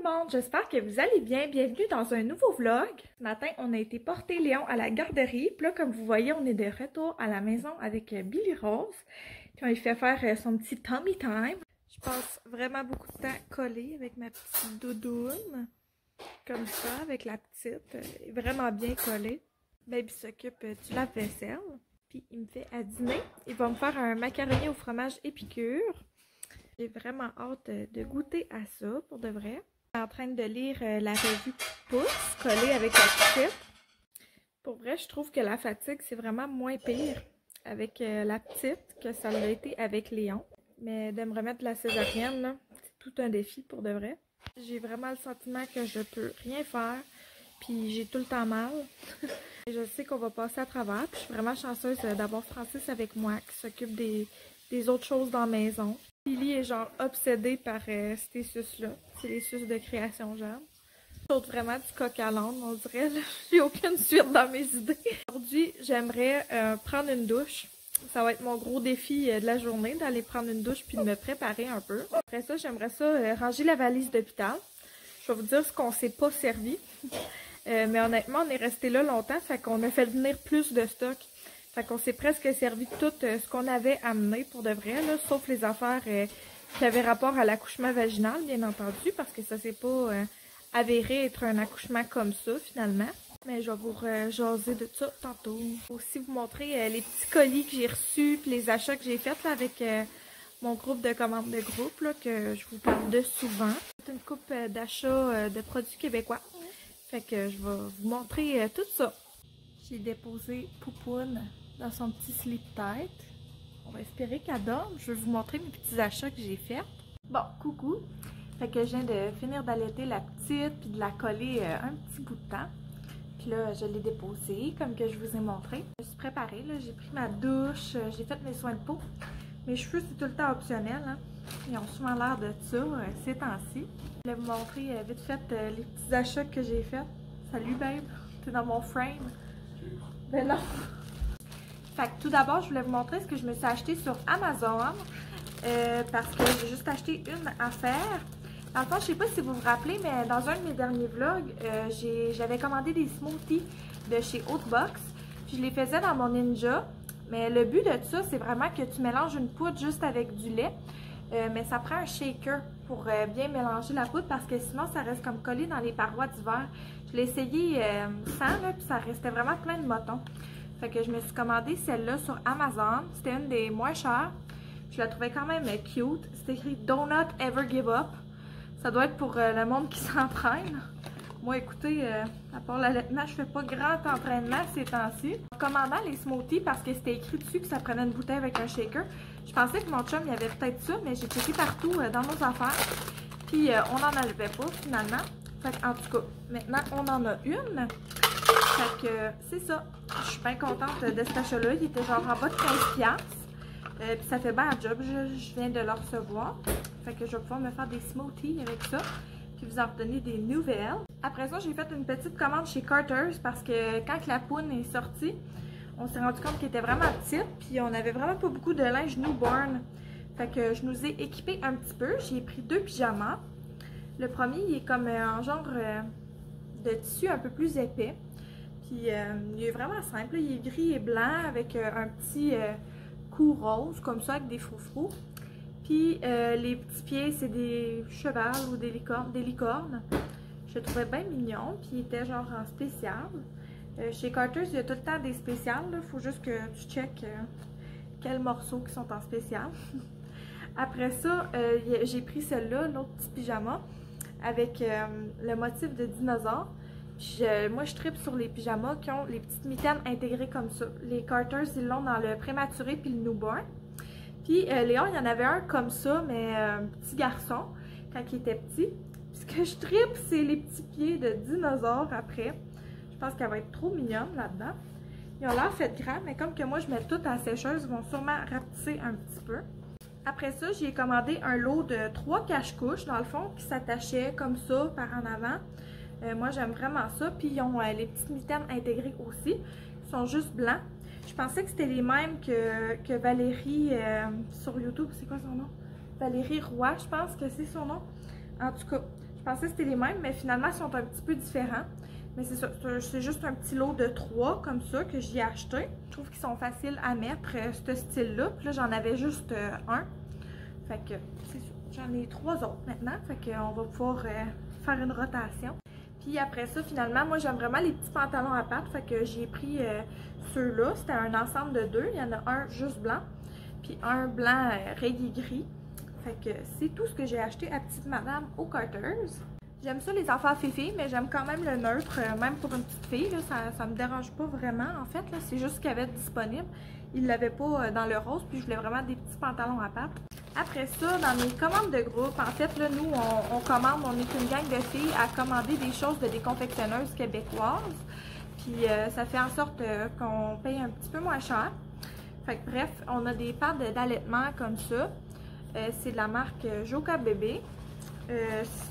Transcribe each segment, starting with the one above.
le monde, j'espère que vous allez bien. Bienvenue dans un nouveau vlog. Ce matin, on a été porter Léon à la garderie. Puis là, comme vous voyez, on est de retour à la maison avec Billy Rose. Puis on lui fait faire son petit tummy time. Je passe vraiment beaucoup de temps collée avec ma petite doudoune. Comme ça, avec la petite. Vraiment bien collée. Baby s'occupe du lave-vaisselle. Puis il me fait à dîner. Il va me faire un macaroni au fromage épicure. J'ai vraiment hâte de goûter à ça, pour de vrai. Je suis en train de lire la revue Pouce, collée avec la petite. Pour vrai, je trouve que la fatigue, c'est vraiment moins pire avec la petite que ça l'a été avec Léon. Mais de me remettre de la césarienne, c'est tout un défi pour de vrai. J'ai vraiment le sentiment que je peux rien faire, puis j'ai tout le temps mal. Et je sais qu'on va passer à travers, puis je suis vraiment chanceuse d'avoir Francis avec moi qui s'occupe des autres choses dans la maison. Billy est genre obsédé par ces suces-là. C'est les suces de création genre. Je saute vraiment du coq à l'âne, on dirait. J'ai aucune suite dans mes idées. Aujourd'hui, j'aimerais prendre une douche. Ça va être mon gros défi de la journée, d'aller prendre une douche puis de me préparer un peu. Après ça, j'aimerais ça ranger la valise d'hôpital. Je vais vous dire ce qu'on s'est pas servi. Mais honnêtement, on est resté là longtemps, fait qu'on a fait venir plus de stock. Fait qu'on s'est presque servi de tout ce qu'on avait amené pour de vrai, là, sauf les affaires qui avaient rapport à l'accouchement vaginal, bien entendu, parce que ça s'est pas avéré être un accouchement comme ça, finalement. Mais je vais vous jaser de ça tantôt. Aussi vous montrer les petits colis que j'ai reçus, puis les achats que j'ai faits là, avec mon groupe de commandes de groupe, là, que je vous parle de souvent. C'est une coupe d'achats de produits québécois. Fait que je vais vous montrer tout ça. J'ai déposé Poupoune dans son petit slip-tête. On va espérer qu'elle dorme. Je vais vous montrer mes petits achats que j'ai faits. Bon, coucou! Fait que je viens de finir d'allaiter la petite puis de la coller un petit bout de temps. Puis là, je l'ai déposée comme que je vous ai montré. Je me suis préparée, là. J'ai pris ma douche, j'ai fait mes soins de peau. Mes cheveux, c'est tout le temps optionnel, hein. Ils ont souvent l'air de ça ces temps-ci. Je vais vous montrer vite fait les petits achats que j'ai faits. Salut, babe! T'es dans mon frame. Ben non! Fait que tout d'abord, je voulais vous montrer ce que je me suis acheté sur Amazon. Parce que j'ai juste acheté une affaire. Dans le fond, je sais pas si vous vous rappelez, mais dans un de mes derniers vlogs, j'avais commandé des smoothies de chez Outbox. Puis je les faisais dans mon Ninja. Mais le but de ça, c'est vraiment que tu mélanges une poudre juste avec du lait. Mais ça prend un shaker pour bien mélanger la poudre parce que sinon, ça reste comme collé dans les parois du verre. Je l'ai essayé sans, là, puis ça restait vraiment plein de motons. Fait que je me suis commandé celle-là sur Amazon. C'était une des moins chères. Je la trouvais quand même cute. C'est écrit « Do not ever give up ». Ça doit être pour le monde qui s'entraîne. Moi, écoutez, à part l'allaitement, je fais pas grand entraînement ces temps-ci. En commandant les smoothies, parce que c'était écrit dessus que ça prenait une bouteille avec un shaker, je pensais que mon chum, il y avait peut-être ça, mais j'ai checké partout dans nos affaires. Puis, on n'en avait pas, finalement. Fait en tout cas, maintenant, on en a une. Fait que, c'est ça. Je suis bien contente de cet achat-là. Il était genre en bas de 15$. Puis ça fait bien un job. Je viens de le recevoir. Fait que je vais pouvoir me faire des smoothies avec ça. Puis vous en redonner des nouvelles. Après ça, j'ai fait une petite commande chez Carter's parce que quand la poune est sortie, on s'est rendu compte qu'elle était vraiment petite. Puis on avait vraiment pas beaucoup de linge newborn. Fait que je nous ai équipé un petit peu. J'ai pris 2 pyjamas. Le premier, il est comme un genre de tissu un peu plus épais. Puis il est vraiment simple. Il est gris et blanc avec un petit cou rose comme ça avec des froufrous. Puis les petits pieds, c'est des chevals ou des licornes. Je le trouvais bien mignon. Puis il était genre en spécial. Chez Carter's, il y a tout le temps des spéciales. Il faut juste que tu checkes quels morceaux qui sont en spécial. Après ça, j'ai pris celle-là, l'autre petit pyjama, avec le motif de dinosaure. Puis, moi, je tripe sur les pyjamas qui ont les petites mitaines intégrées comme ça. Les Carter's, ils l'ont dans le prématuré puis le newborn. Puis, Léon, il y en avait un comme ça, mais petit garçon, quand il était petit. Puis, ce que je tripe, c'est les petits pieds de dinosaure après. Je pense qu'elle va être trop mignonne là-dedans. Ils ont l'air fait grand, mais comme que moi, je mets tout à la sécheuse, ils vont sûrement rapetisser un petit peu. Après ça, j'ai commandé un lot de 3 cache-couches, dans le fond, qui s'attachaient comme ça par en avant. Moi, j'aime vraiment ça. Puis, ils ont les petites mitaines intégrées aussi. Ils sont juste blancs. Je pensais que c'était les mêmes que Valérie sur YouTube. C'est quoi son nom? Valérie Roy, je pense que c'est son nom. En tout cas, je Je pensais que c'était les mêmes, mais finalement, ils sont un petit peu différents. Mais c'est ça, c'est juste un petit lot de 3 comme ça que j'y ai acheté. Je trouve qu'ils sont faciles à mettre, ce style-là. Puis là, j'en avais juste un. Fait que c'est ça. J'en ai 3 autres maintenant. Fait qu'on va pouvoir faire une rotation. Puis après ça, finalement, moi, j'aime vraiment les petits pantalons à pattes. Fait que j'ai pris ceux-là. C'était un ensemble de 2. Il y en a un juste blanc. Puis un blanc rayé gris. Fait que c'est tout ce que j'ai acheté à Petite Madame au Carter's. J'aime ça les affaires filles, mais j'aime quand même le neutre, même pour une petite fille, là, ça me dérange pas vraiment en fait, c'est juste ce qu'il y avait disponible. Ils l'avaient pas dans le rose, puis je voulais vraiment des petits pantalons à pattes. Après ça, dans mes commandes de groupe, en fait, là, nous, on commande, on est une gang de filles à commander des choses de des confectionneuses québécoises. Puis ça fait en sorte qu'on paye un petit peu moins cher. Fait que bref, on a des pads d'allaitement comme ça. C'est de la marque Joka Bébé.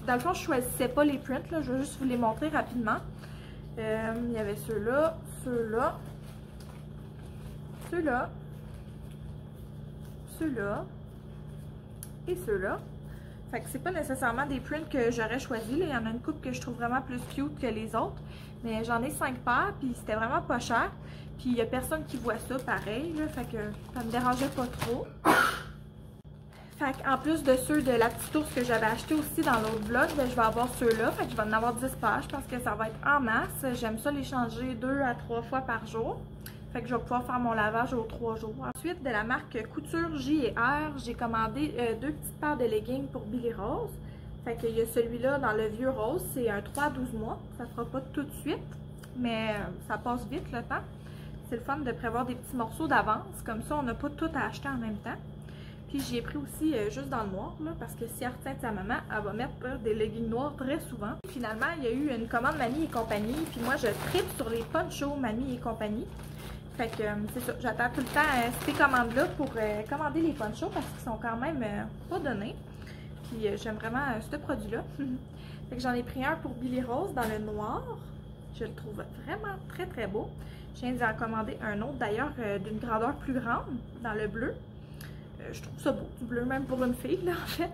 Dans le fond, je choisissais pas les prints, là, je vais juste vous les montrer rapidement. Il y avait ceux-là, ceux-là, ceux-là, ceux-là et ceux-là. Fait que c'est pas nécessairement des prints que j'aurais choisi. Il y en a une couple que je trouve vraiment plus cute que les autres. Mais j'en ai 5 paires, puis c'était vraiment pas cher. Puis il y a personne qui voit ça pareil, là, fait que ça me dérangeait pas trop. Fait en plus de ceux de la petite ours que j'avais acheté aussi dans l'autre vlog, ben, je vais avoir ceux-là. Fait que je vais en avoir 10 paires. Je pense que ça va être en masse. J'aime ça les changer 2 à 3 fois par jour. Fait que je vais pouvoir faire mon lavage aux 3 jours. Ensuite, de la marque Couture J&R, j'ai commandé 2 petites paires de leggings pour Billy Rose. Fait qu'il y a celui-là dans le vieux rose. C'est un 3 à 12 mois. Ça fera pas tout de suite, mais ça passe vite le temps. C'est le fun de prévoir des petits morceaux d'avance. Comme ça, on n'a pas tout à acheter en même temps. Puis j'ai pris aussi juste dans le noir, là, parce que si elle retient de sa maman, elle va mettre des leggings noirs très souvent. Finalement, il y a eu une commande Mamie et compagnie, puis moi je tripe sur les ponchos Mamie et compagnie. Fait que c'est ça, j'attends tout le temps ces commandes-là pour commander les ponchos parce qu'ils sont quand même pas donnés. Puis j'aime vraiment ce produit-là. Fait que j'en ai pris un pour Billy Rose dans le noir. Je le trouve vraiment très très beau. Je viens d'en commander un autre d'ailleurs d'une grandeur plus grande dans le bleu. Je trouve ça beau, du bleu même pour une fille là en fait.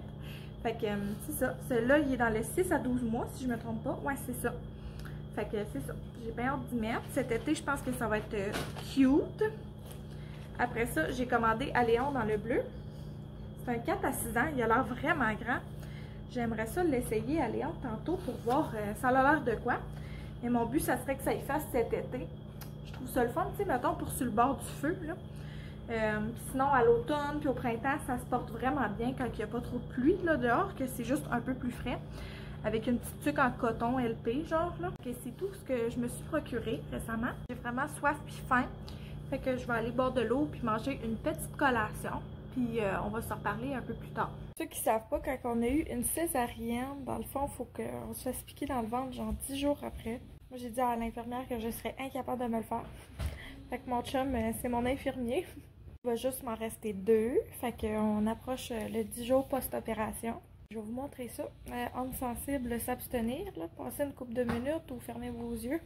Fait que c'est ça. Celui-là il est dans les 6 à 12 mois si je me trompe pas. Ouais c'est ça. Fait que c'est ça. J'ai bien hâte d'y mettre. Cet été je pense que ça va être cute. Après ça j'ai commandé à Léon dans le bleu. C'est un 4 à 6 ans. Il a l'air vraiment grand. J'aimerais ça l'essayer à Léon tantôt pour voir ça a l'air de quoi. Et mon but ça serait que ça y fasse cet été. Je trouve ça le fun, tu sais, mettons pour sur le bord du feu là. Sinon à l'automne puis au printemps ça se porte vraiment bien quand il n'y a pas trop de pluie là dehors, que c'est juste un peu plus frais avec une petite tuque en coton LP genre là. C'est tout ce que je me suis procuré récemment. J'ai vraiment soif puis faim, fait que je vais aller boire de l'eau puis manger une petite collation puis on va s'en reparler un peu plus tard. Ceux qui savent pas, quand on a eu une césarienne, dans le fond il faut qu'on se fasse piquer dans le ventre genre 10 jours après. Moi j'ai dit à l'infirmière que je serais incapable de me le faire. Fait que mon chum c'est mon infirmier. Il va juste m'en rester 2, fait qu'on approche le 10 jours post-opération. Je vais vous montrer ça. Homme sensible, s'abstenir, passez une couple de minutes ou fermez vos yeux.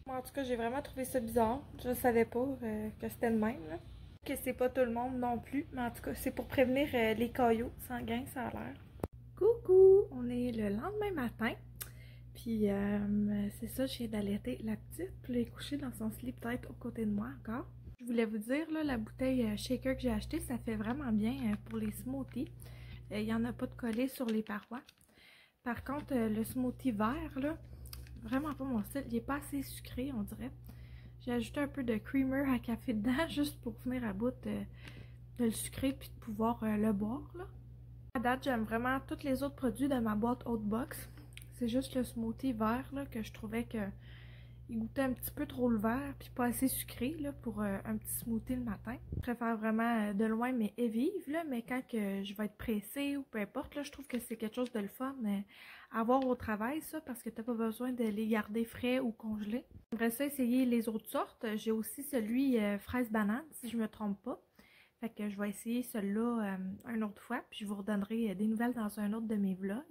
Moi, en tout cas, j'ai vraiment trouvé ça bizarre. Je savais pas que c'était le même. Là. Que c'est pas tout le monde non plus, mais en tout cas, c'est pour prévenir les caillots sanguins, ça a l'air. Coucou! On est le lendemain matin. Puis c'est ça, je viens d'allaiter la petite. Puis elle est couchée dans son sleep peut-être aux côtés de moi encore. Je voulais vous dire, là, la bouteille shaker que j'ai achetée, ça fait vraiment bien pour les smoothies. Il n'y en a pas de collé sur les parois. Par contre, le smoothie vert, là, vraiment pas mon style. Il n'est pas assez sucré, on dirait. J'ai ajouté un peu de creamer à café dedans, juste pour venir à bout de le sucrer puis de pouvoir le boire, là. À date, j'aime vraiment tous les autres produits de ma boîte Outbox. C'est juste le smoothie vert là, que je trouvais que il goûtait un petit peu trop le vert puis pas assez sucré là, pour un petit smoothie le matin. Je préfère vraiment de loin mes vives là, mais quand que je vais être pressée ou peu importe, là, je trouve que c'est quelque chose de le fun à avoir au travail ça parce que t'as pas besoin de les garder frais ou congelés. J'aimerais ça essayer les autres sortes. J'ai aussi celui fraise banane si je me trompe pas. Fait que je vais essayer celui-là une autre fois puis je vous redonnerai des nouvelles dans un autre de mes vlogs.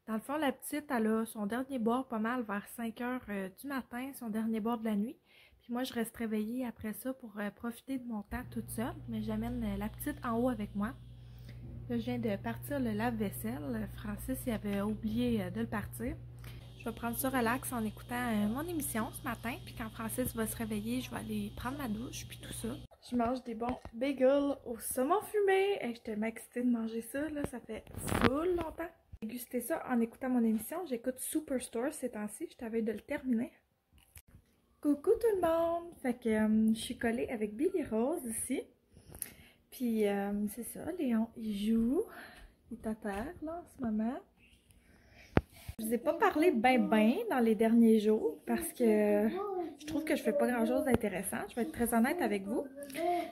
Dans le fond, la petite, elle a son dernier boire pas mal vers 5 heures du matin, son dernier boire de la nuit. Puis moi, je reste réveillée après ça pour profiter de mon temps toute seule. Mais j'amène la petite en haut avec moi. Là, je viens de partir le lave-vaisselle. Francis, il avait oublié de le partir. Je vais prendre ça relax en écoutant mon émission ce matin. Puis quand Francis va se réveiller, je vais aller prendre ma douche puis tout ça. Je mange des bons bagels au saumon fumé. Et j'étais tellement excitée de manger ça, là. Ça fait full longtemps. J'ai dégusté ça en écoutant mon émission. J'écoute Superstore ces temps-ci. Je t'avais de le terminer. Coucou tout le monde! Fait que je suis collée avec Billy Rose ici. Puis c'est ça, Léon, il joue. Il est à terre là en ce moment. Je vous ai pas parlé ben dans les derniers jours parce que je trouve que je fais pas grand chose d'intéressant. Je vais être très honnête avec vous.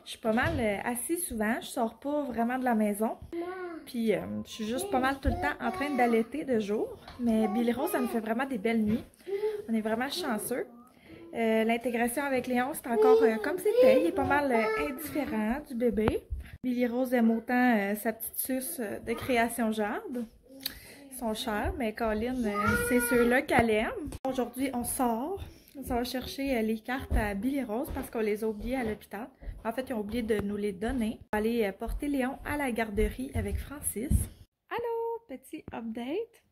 Je suis pas mal assise souvent. Je sors pas vraiment de la maison. Puis je suis juste pas mal tout le temps en train d'allaiter de jour. Mais Billy Rose, ça me fait vraiment des belles nuits. On est vraiment chanceux. L'intégration avec Léon, c'est encore comme c'était. Il est pas mal indifférent du bébé. Billy Rose aime autant sa petite suce de création Jade. Ils sont chers, mais Colin, c'est ceux-là qu'elle aime. Aujourd'hui, on sort. On va chercher les cartes à Billy Rose parce qu'on les a oubliées à l'hôpital. En fait, ils ont oublié de nous les donner. On va aller porter Léon à la garderie avec Francis. Allô, petit update.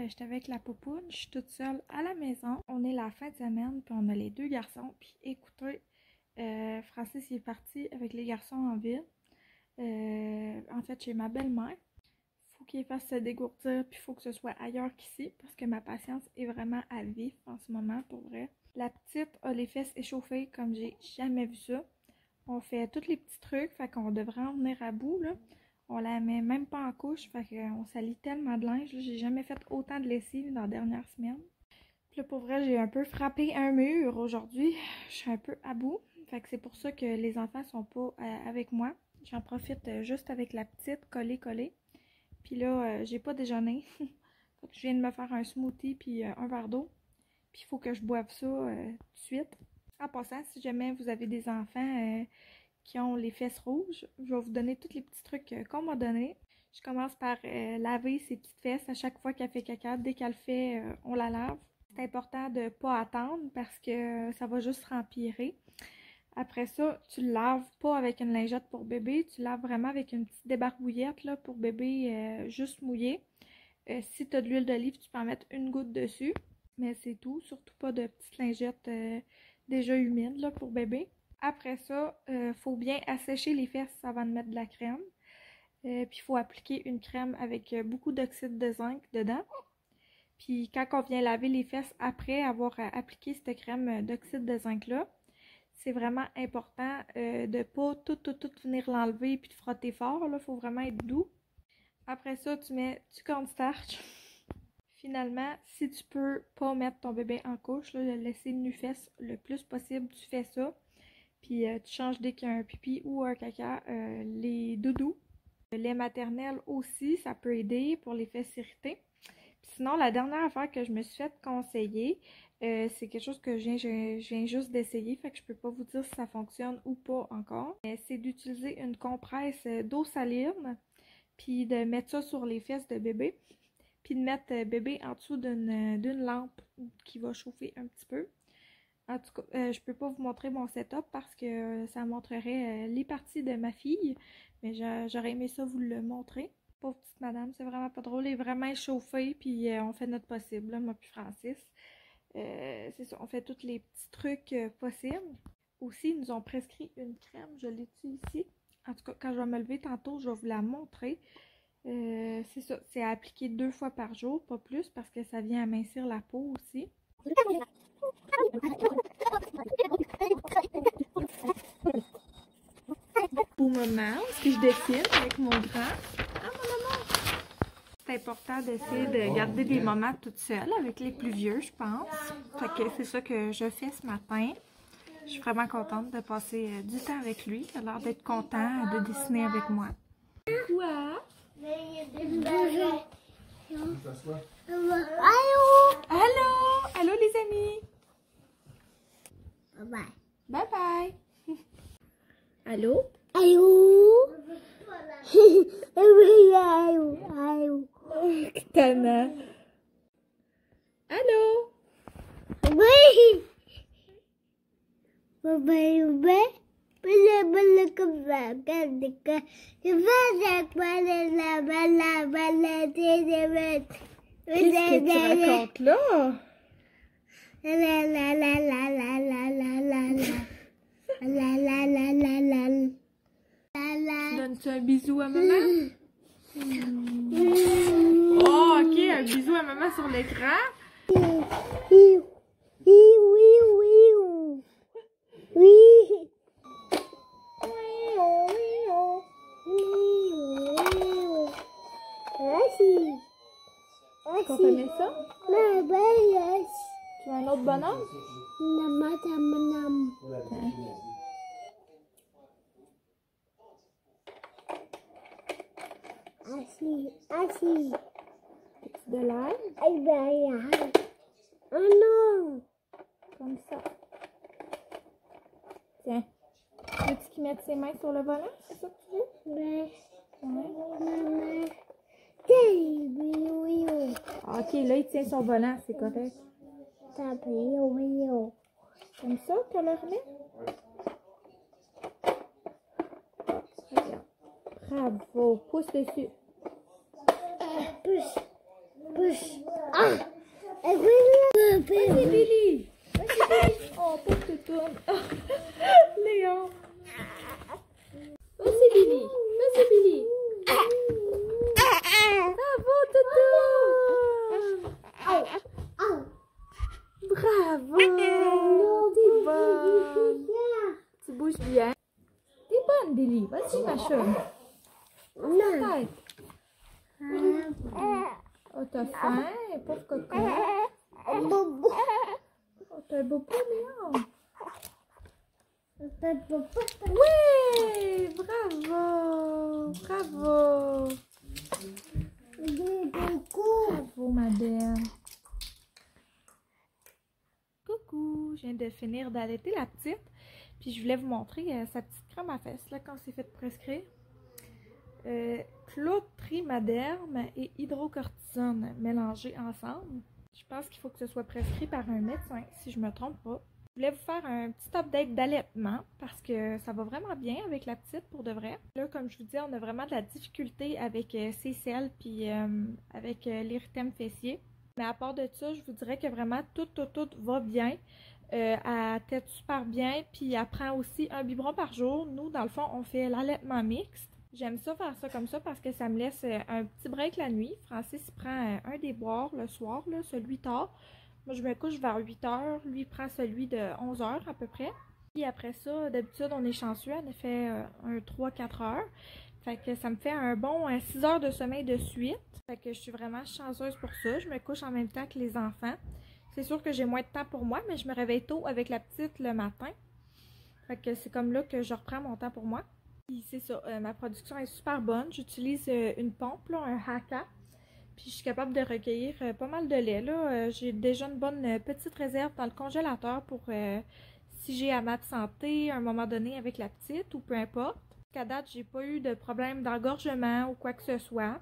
J'étais avec la poupoune, je suis toute seule à la maison. On est la fin de semaine, puis on a les deux garçons. Puis écoutez, Francis il est parti avec les garçons en ville. En fait, chez ma belle-mère. Faut qu'il fasse se dégourdir, puis il faut que ce soit ailleurs qu'ici, parce que ma patience est vraiment à vif en ce moment, pour vrai. La petite a les fesses échauffées comme j'ai jamais vu ça. On fait tous les petits trucs, fait qu'on devrait en venir à bout, là. On la met même pas en couche, fait qu'on salit tellement de linge. J'ai jamais fait autant de lessive dans la dernière semaine. Puis là, pour vrai, j'ai un peu frappé un mur aujourd'hui. Je suis un peu à bout. Fait que c'est pour ça que les enfants sont pas avec moi. J'en profite juste avec la petite, collée. Puis là, j'ai pas déjeuné. Fait que je viens de me faire un smoothie puis un verre d'eau. Puis il faut que je boive ça tout de suite. En passant, si jamais vous avez des enfants qui ont les fesses rouges, je vais vous donner tous les petits trucs qu'on m'a donnés. Je commence par laver ses petites fesses à chaque fois qu'elle fait caca. Dès qu'elle le fait, on la lave. C'est important de ne pas attendre parce que ça va juste empirer. Après ça, tu le laves pas avec une lingette pour bébé. Tu laves vraiment avec une petite débarbouillette là, pour bébé juste mouillé. Si tu as de l'huile d'olive, tu peux en mettre une goutte dessus. Mais c'est tout. Surtout pas de petites lingettes déjà humides là, pour bébé. Après ça, faut bien assécher les fesses avant de mettre de la crème. Puis il faut appliquer une crème avec beaucoup d'oxyde de zinc dedans. Puis quand on vient laver les fesses après avoir appliqué cette crème d'oxyde de zinc-là, c'est vraiment important de ne pas tout venir l'enlever puis de frotter fort. Il faut vraiment être doux. Après ça, tu mets du cornstarch. Finalement, si tu peux pas mettre ton bébé en couche, là, le laisser nu-fesse le plus possible, tu fais ça. Puis tu changes dès qu'il y a un pipi ou un caca, les doudous. Le lait maternel aussi, ça peut aider pour les fesses irritées. Puis sinon, la dernière affaire que je me suis fait conseiller, c'est quelque chose que je viens juste d'essayer, fait que je peux pas vous dire si ça fonctionne ou pas encore. C'est d'utiliser une compresse d'eau saline, puis de mettre ça sur les fesses de bébé, puis de mettre bébé en dessous d'une lampe qui va chauffer un petit peu. En tout cas, je peux pas vous montrer mon setup parce que ça montrerait les parties de ma fille, mais j'aurais aimé ça vous le montrer. Pauvre petite madame, c'est vraiment pas drôle, elle est vraiment échauffée, puis on fait notre possible, là, moi puis Francis. C'est ça, on fait tous les petits trucs possibles. Aussi, ils nous ont prescrit une crème, je l'ai ici. En tout cas, quand je vais me lever tantôt, je vais vous la montrer. C'est ça, c'est à appliquer 2 fois par jour, pas plus, parce que ça vient amincir la peau aussi. Au moment où je dessine avec mon grand, c'est important d'essayer de garder des moments toute seule avec les plus vieux, je pense. Fait que c'est ça que je fais ce matin. Je suis vraiment contente de passer du temps avec lui. Il a l'air d'être content de dessiner avec moi. Quoi? Allô? Allô les amis? Bye bye. Bye bye. Allô? Allô? Allô? Tana. Allô? Oui. Qu'est-ce que tu racontes là? Donnes-tu un bisou à maman? Oh, ok, un bisou à maman sur l'écran. Comprenez ça? Tu veux un autre bonhomme? Assis. De l'air? Oh non! Comme ça. Tiens. Veux-tu qu'il mette ses mains sur le volant? C'est ça que tu veux? Ouais. Ouais. Ah, ok, là, il tient son volant, c'est correct. Comme ça, tu le remets? Regarde. Bravo. Pousse dessus. Push. Ah! Vas-y, Billy. Vas-y, Billy. Oh, pour que tu tournes. Léon. Vas-y, Billy. Vas-y, Billy. Bravo, Toutou. Bravo. T'es bonne. Tu bouges bien. T'es bonne, Billy. Vas-y, ma chum. Tête. Oh, t'as faim, pauvre coco. Oh, t'as un beau pot, Léon. Oui, bravo. Bravo. Bravo, ma belle. Coucou, je viens de finir d'allaiter la petite. Puis je voulais vous montrer sa petite crème à fesses, là, quand c'est fait prescrire. Clotrimaderme et hydrocortisone mélangés ensemble. Je pense qu'il faut que ce soit prescrit par un médecin, si je me trompe pas. Je voulais vous faire un petit update d'allaitement parce que ça va vraiment bien avec la petite pour de vrai. Là, comme je vous dis, on a vraiment de la difficulté avec ses selles puis avec l'érythème fessier. Mais à part de ça, je vous dirais que vraiment tout va bien. Elle tète super bien puis elle prend aussi un biberon par jour. Nous, dans le fond, on fait l'allaitement mixte. J'aime ça faire ça comme ça parce que ça me laisse un petit break la nuit. Francis prend un des boires le soir, là, celui tard. Moi, je me couche vers 8 h. Lui prend celui de 11 h à peu près. Puis après ça, d'habitude, on est chanceux. On a fait un 3-4 heures. Fait que ça me fait un bon 6 heures de sommeil de suite. Fait que je suis vraiment chanceuse pour ça. Je me couche en même temps que les enfants. C'est sûr que j'ai moins de temps pour moi, mais je me réveille tôt avec la petite le matin. Fait que c'est comme là que je reprends mon temps pour moi. Puis c'est ça, ma production est super bonne. J'utilise une pompe, là, un Haka. Puis je suis capable de recueillir pas mal de lait. Là. J'ai déjà une bonne petite réserve dans le congélateur pour si j'ai à ma santé à un moment donné avec la petite ou peu importe. Jusqu'à date, j'ai pas eu de problème d'engorgement ou quoi que ce soit.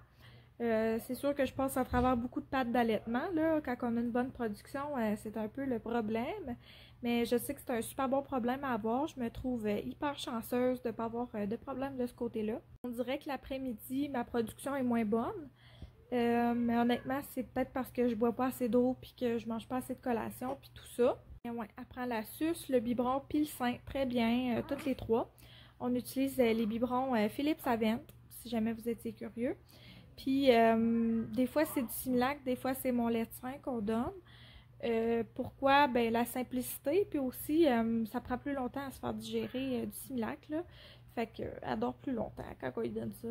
C'est sûr que je passe à travers beaucoup de pattes d'allaitement. Quand on a une bonne production, c'est un peu le problème. Mais je sais que c'est un super bon problème à avoir. Je me trouve hyper chanceuse de ne pas avoir de problème de ce côté-là. On dirait que l'après-midi, ma production est moins bonne. Mais honnêtement, c'est peut-être parce que je bois pas assez d'eau puis que je mange pas assez de collation puis tout ça. Et ouais, elle prend la suce, le biberon puis le sein très bien, toutes les trois. On utilise les biberons Philips Avent, si jamais vous étiez curieux. Puis des fois c'est du Similac, des fois c'est mon lait de sein qu'on donne. Pourquoi? Ben la simplicité, puis aussi ça prend plus longtemps à se faire digérer du Similac, là. Fait qu'elle dort plus longtemps quand on lui donne ça.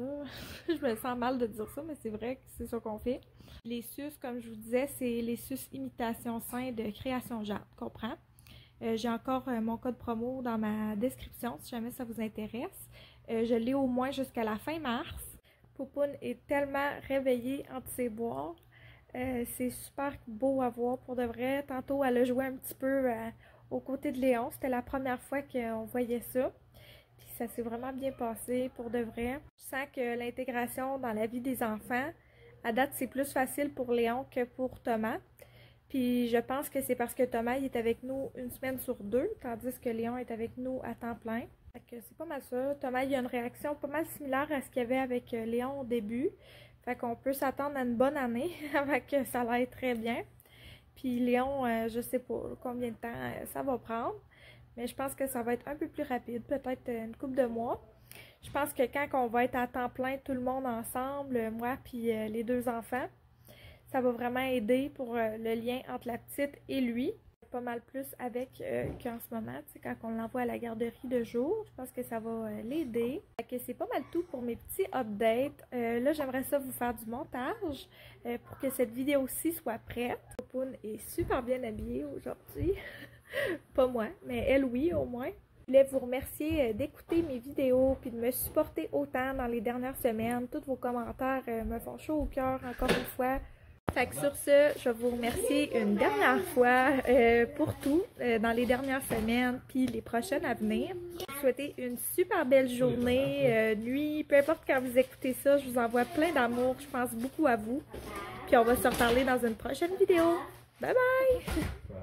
Je me sens mal de dire ça, mais c'est vrai que c'est ça qu'on fait. Les suces, comme je vous disais, c'est les suces imitation sein de Création Jade qu'on prend. J'ai encore mon code promo dans ma description si jamais ça vous intéresse. Je l'ai au moins jusqu'à la fin mars. Poupoune est tellement réveillée entre ses boires. C'est super beau à voir pour de vrai. Tantôt, elle a joué un petit peu aux côtés de Léon. C'était la première fois qu'on voyait ça. Puis ça s'est vraiment bien passé pour de vrai. Je sens que l'intégration dans la vie des enfants, à date, c'est plus facile pour Léon que pour Thomas. Puis je pense que c'est parce que Thomas il est avec nous une semaine sur 2, tandis que Léon est avec nous à temps plein. Fait que c'est pas mal ça. Thomas il a une réaction pas mal similaire à ce qu'il y avait avec Léon au début. Fait qu'on peut s'attendre à une bonne année avant que ça aille très bien. Puis Léon, je sais pas combien de temps ça va prendre. Mais je pense que ça va être un peu plus rapide, peut-être une couple de mois. Je pense que quand on va être à temps plein, tout le monde ensemble, moi puis les 2 enfants, ça va vraiment aider pour le lien entre la petite et lui. Pas mal plus avec qu'en ce moment, tu sais, quand on l'envoie à la garderie de jour. Je pense que ça va l'aider. Fait que c'est pas mal tout pour mes petits updates. Là, j'aimerais ça vous faire du montage pour que cette vidéo-ci soit prête. Popoune est super bien habillée aujourd'hui. Pas moi, mais elle oui au moins. Je voulais vous remercier d'écouter mes vidéos puis de me supporter autant dans les dernières semaines. Tous vos commentaires me font chaud au cœur encore une fois. Fait que sur ce, je vais vous remercier une dernière fois pour tout dans les dernières semaines puis les prochaines à venir. Je vous souhaite une super belle journée, nuit, peu importe quand vous écoutez ça, je vous envoie plein d'amour, je pense beaucoup à vous. Puis on va se reparler dans une prochaine vidéo. Bye bye!